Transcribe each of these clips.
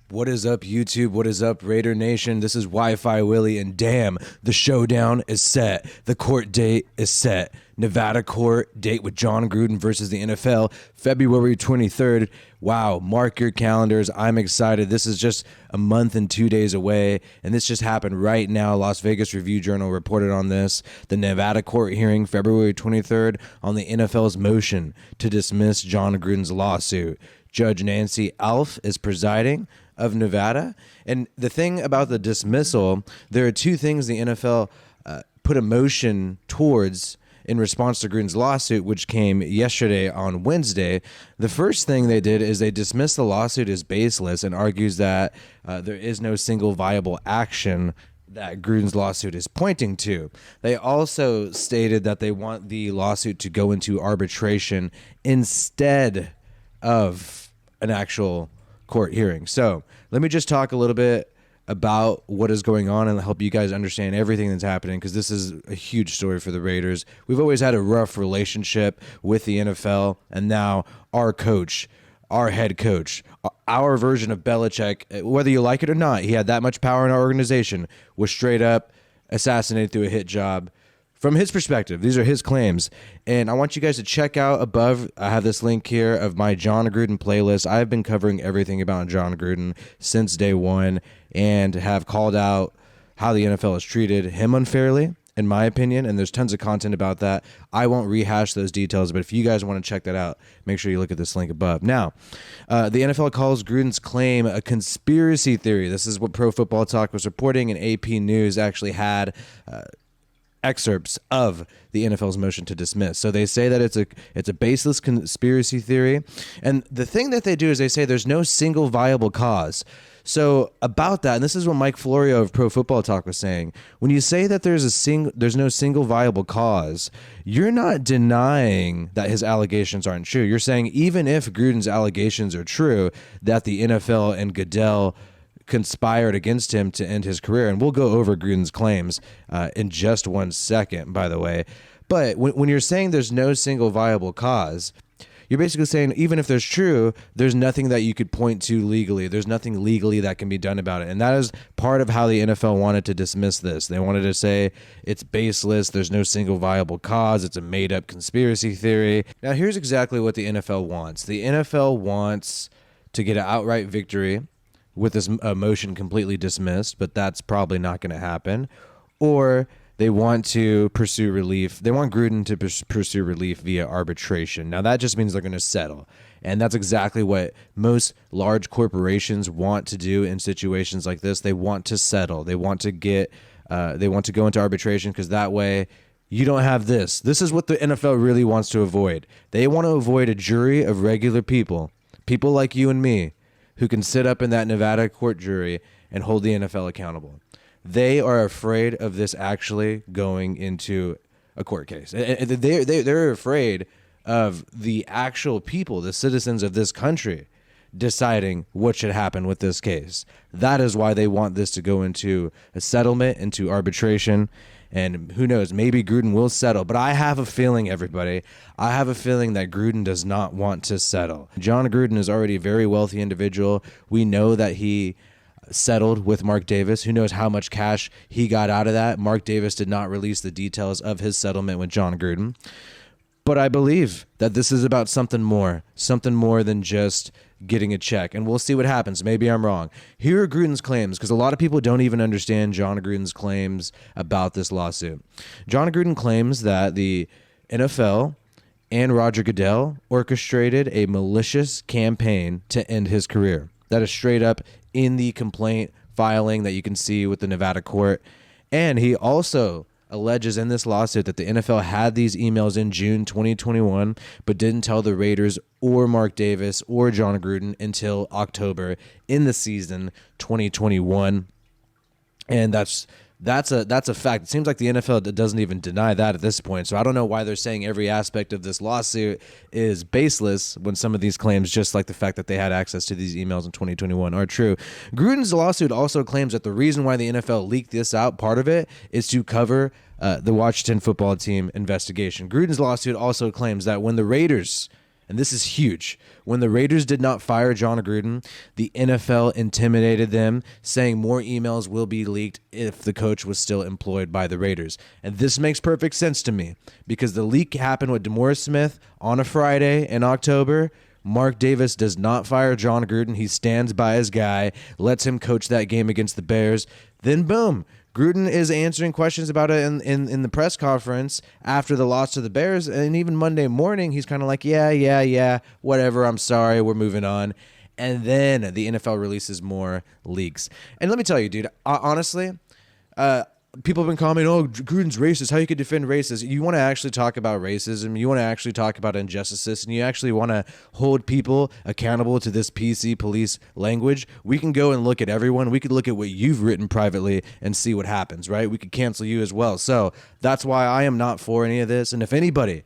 What is up, YouTube? What is up, Raider Nation? This is Wi-Fi Willie, and damn, the showdown is set. The court date is set. Nevada court date with Jon Gruden versus the NFL, February 23rd. Wow, mark your calendars. I'm excited. This is just a month and 2 days away, and this just happened right now. Las Vegas Review-Journal reported on this. The Nevada court hearing, February 23rd, on the NFL's motion to dismiss Jon Gruden's lawsuit. Judge Nancy Alf is presiding of Nevada. And the thing about the dismissal, there are two things the NFL put a motion towards in response to Gruden's lawsuit, which came yesterday on Wednesday. The first thing they did is they dismissed the lawsuit as baseless and argues that there is no single viable action that Gruden's lawsuit is pointing to. They also stated that they want the lawsuit to go into arbitration instead of an actual court hearing. So let me just talk a little bit about what is going on and help you guys understand everything that's happening, because this is a huge story for the Raiders. We've always had a rough relationship with the NFL, and now our coach, our head coach, our version of Belichick, whether you like it or not, he had that much power in our organization, was straight up assassinated through a hit job. From his perspective, these are his claims. And I want you guys to check out above. I have this link here of my Jon Gruden playlist. I've been covering everything about Jon Gruden since day one and have called out how the NFL has treated him unfairly, in my opinion. And there's tons of content about that. I won't rehash those details, but if you guys want to check that out, make sure you look at this link above. Now, the NFL calls Gruden's claim a conspiracy theory. This is what Pro Football Talk was reporting, and AP News actually had excerpts of the NFL's motion to dismiss. So they say that it's a baseless conspiracy theory. And the thing that they do is they say there's no single viable cause. So about that, and this is what Mike Florio of Pro Football Talk was saying, when you say that there's no single viable cause, you're not denying that his allegations aren't true. You're saying even if Gruden's allegations are true, that the NFL and Goodell conspired against him to end his career. And we'll go over Gruden's claims in just 1 second, by the way. But when you're saying there's no single viable cause, you're basically saying even if there's true, there's nothing that you could point to legally. There's nothing legally that can be done about it. And that is part of how the NFL wanted to dismiss this. They wanted to say it's baseless. There's no single viable cause. It's a made-up conspiracy theory. Now, here's exactly what the NFL wants. The NFL wants to get an outright victory with this motion completely dismissed, but that's probably not going to happen. Or they want to pursue relief. They want Gruden to pursue relief via arbitration. Now, that just means they're going to settle. And that's exactly what most large corporations want to do in situations like this. They want to settle. They want to go into arbitration, because that way you don't have this. This is what the NFL really wants to avoid. They want to avoid a jury of regular people like you and me, who can sit up in that Nevada court jury and hold the NFL accountable. They are afraid of this actually going into a court case. They're afraid of the actual people, the citizens of this country, deciding what should happen with this case. That is why they want this to go into a settlement, into arbitration. And who knows, maybe Gruden will settle. But I have a feeling, everybody, I have a feeling that Gruden does not want to settle. Jon Gruden is already a very wealthy individual. We know that he settled with Mark Davis. Who knows how much cash he got out of that? Mark Davis did not release the details of his settlement with Jon Gruden. But I believe that this is about something more than just getting a check. And we'll see what happens. Maybe I'm wrong. Here are Gruden's claims, because a lot of people don't even understand Jon Gruden's claims about this lawsuit. Jon Gruden claims that the NFL and Roger Goodell orchestrated a malicious campaign to end his career. That is straight up in the complaint filing that you can see with the Nevada court. And he also alleges in this lawsuit that the NFL had these emails in June 2021, but didn't tell the Raiders or Mark Davis or Jon Gruden until October in the season 2021. And that's a fact. It seems like the NFL doesn't even deny that at this point. So I don't know why they're saying every aspect of this lawsuit is baseless when some of these claims, just like the fact that they had access to these emails in 2021, are true. Gruden's lawsuit also claims that the reason why the NFL leaked this out, part of it, is to cover the Washington football team investigation. Gruden's lawsuit also claims that when the Raiders and this is huge. When the Raiders did not fire Jon Gruden, the NFL intimidated them, saying more emails will be leaked if the coach was still employed by the Raiders. And this makes perfect sense to me because the leak happened with DeMaurice Smith on a Friday in October. Mark Davis does not fire Jon Gruden. He stands by his guy, lets him coach that game against the Bears. Then boom, Gruden is answering questions about it in the press conference after the loss to the Bears. And even Monday morning, he's kind of like, yeah, whatever, I'm sorry, we're moving on. And then the NFL releases more leaks. And let me tell you, dude, honestly, people have been commenting, oh, Gruden's racist. How you could defend racism? You want to actually talk about racism. You want to actually talk about injustices, and you actually want to hold people accountable to this PC police language. We can go and look at everyone. We could look at what you've written privately and see what happens, right? We could cancel you as well. So that's why I am not for any of this. And if anybody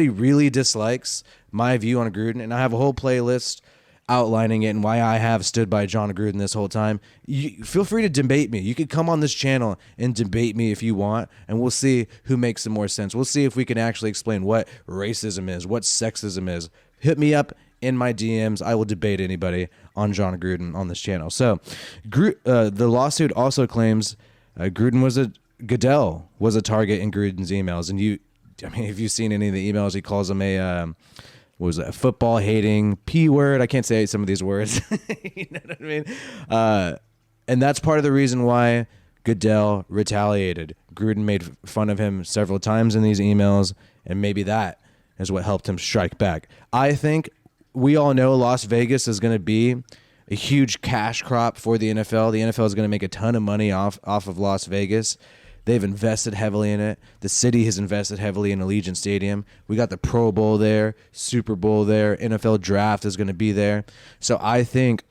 really dislikes my view on Gruden, and I have a whole playlist outlining it and why I have stood by Jon Gruden this whole time, you feel free to debate me. You could come on this channel and debate me if you want, and we'll see who makes the more sense. We'll see if we can actually explain what racism is, what sexism is. Hit me up in my DMs. I will debate anybody on Jon Gruden on this channel. So the lawsuit also claims Goodell was a target in Gruden's emails. And if you've seen any of the emails, he calls him a football hating P word. I can't say some of these words. You know what I mean? And that's part of the reason why Goodell retaliated. Gruden made fun of him several times in these emails, and maybe that is what helped him strike back. I think we all know Las Vegas is going to be a huge cash crop for the NFL. The NFL is going to make a ton of money off of Las Vegas. They've invested heavily in it. The city has invested heavily in Allegiant Stadium. We got the Pro Bowl there, Super Bowl there, NFL draft is going to be there. So I think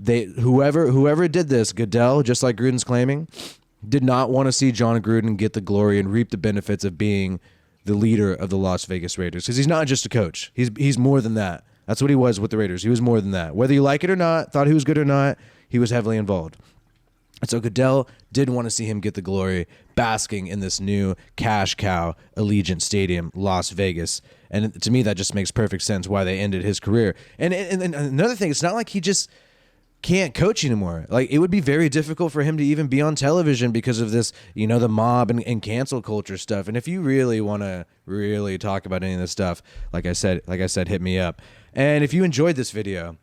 whoever did this, Goodell, just like Gruden's claiming, did not want to see Jon Gruden get the glory and reap the benefits of being the leader of the Las Vegas Raiders. Because he's not just a coach. He's more than that. That's what he was with the Raiders. He was more than that. Whether you like it or not, thought he was good or not, he was heavily involved. And so Goodell did want to see him get the glory, basking in this new cash cow, Allegiant Stadium, Las Vegas. And to me, that just makes perfect sense why they ended his career. And another thing, it's not like he just can't coach anymore. Like, it would be very difficult for him to even be on television because of this, the mob and cancel culture stuff. And if you really want to really talk about any of this stuff, like I said, hit me up. And if you enjoyed this video,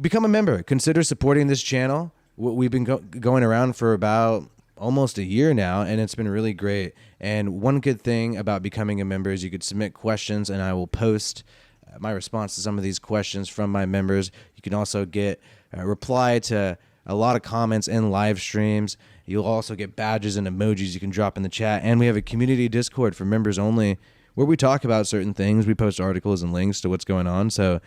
become a member. Consider supporting this channel. We've been going around for about almost a year now, and it's been really great. And one good thing about becoming a member is you could submit questions, and I will post my response to some of these questions from my members. You can also get a reply to a lot of comments and live streams. You'll also get badges and emojis you can drop in the chat. And we have a community Discord for members only where we talk about certain things. We post articles and links to what's going on. So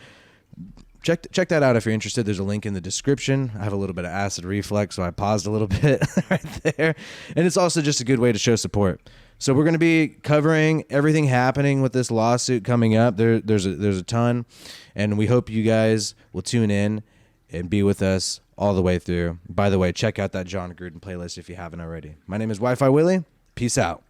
check that out if you're interested. There's a link in the description. I have a little bit of acid reflux, so I paused a little bit right there. And it's also just a good way to show support. So we're going to be covering everything happening with this lawsuit coming up. There's a ton, and we hope you guys will tune in and be with us all the way through. By the way, check out that Jon Gruden playlist if you haven't already. My name is Wi-Fi Willie. Peace out.